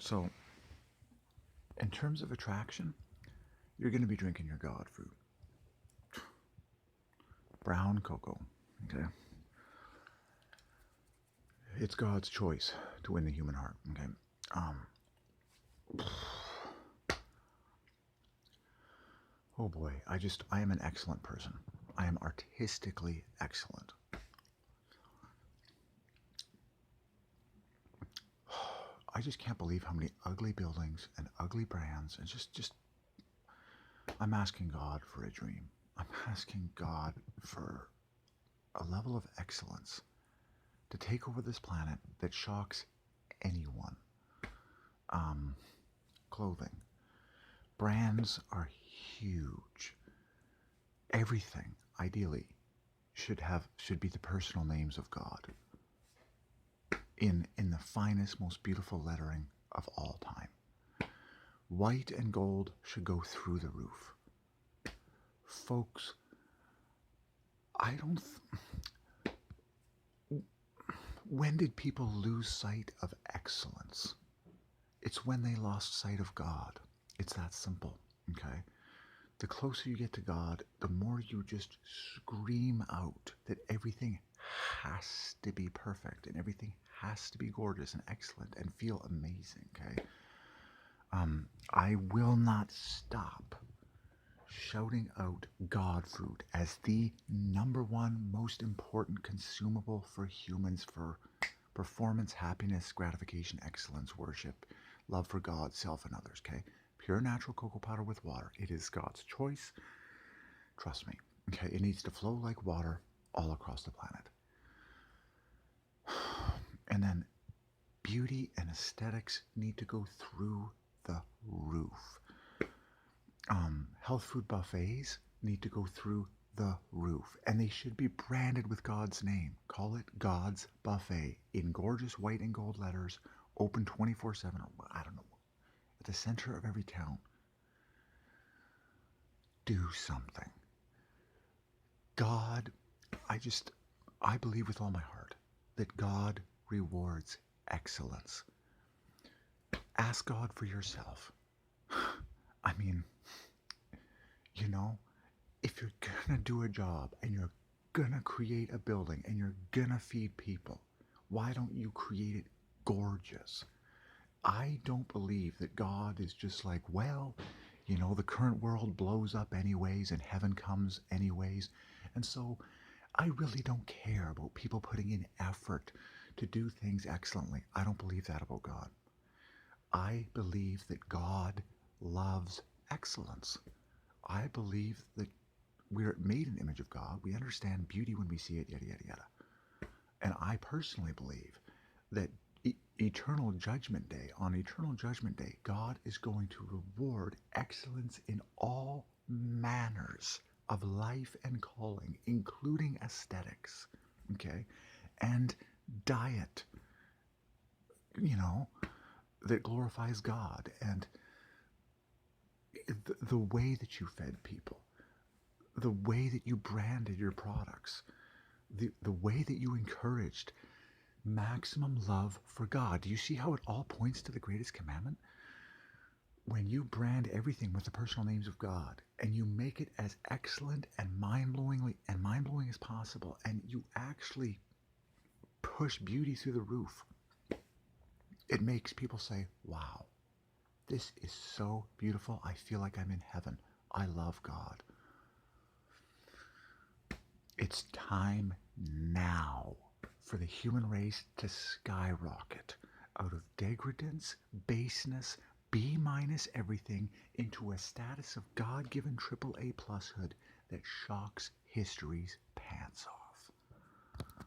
So, in terms of attraction, you're going to be drinking your God food. Brown cocoa. Okay? It's God's choice to win the human heart. Okay? Oh boy, I am an excellent person. I am artistically excellent. I just can't believe how many ugly buildings and ugly brands and I'm asking God for a dream. I'm asking God for a level of excellence to take over this planet that shocks anyone. Clothing. Brands are huge. Everything, ideally, should be the personal names of God. In the finest, most beautiful lettering of all time. White and gold should go through the roof. Folks, I don't. When did people lose sight of excellence? It's when they lost sight of God. It's that simple, okay? The closer you get to God, the more you just scream out that everything has to be perfect and everything has to be gorgeous and excellent and feel amazing, okay? I will not stop shouting out God food as the number one most important consumable for humans for performance, happiness, gratification, excellence, worship, love for God, self, and others, okay? Pure natural cocoa powder with water. It is God's choice. Trust me, okay? It needs to flow like water all across the planet. And then beauty and aesthetics need to go through the roof. Health food buffets need to go through the roof, and they should be branded with God's name. Call it God's Buffet in gorgeous white and gold letters, open 24/7, or I don't know, at the center of every town. Do something. God, I believe with all my heart that God rewards excellence. Ask God for yourself. I mean, you know, if you're gonna do a job and you're gonna create a building and you're gonna feed people, why don't you create it gorgeous? I don't believe that God is just like, well, the current world blows up anyways and heaven comes anyways. And so I really don't care about people putting in effort to do things excellently. I don't believe that about God. I believe that God loves excellence. I believe that we're made in the image of God. We understand beauty when we see it, yada, yada, yada. And I personally believe that on Eternal Judgment Day, God is going to reward excellence in all manners of life and calling, including aesthetics, okay? And diet, that glorifies God, and the way that you fed people, the way that you branded your products, the way that you encouraged maximum love for God. Do you see how it all points to the greatest commandment? When you brand everything with the personal names of God and you make it as excellent and mind-blowing as possible, and you actually push beauty through the roof, it makes people say, wow, this is so beautiful. I feel like I'm in heaven. I love God. It's time now for the human race to skyrocket out of degradance, baseness, B minus everything into a status of God-given AAA plushood that shocks history's pants off.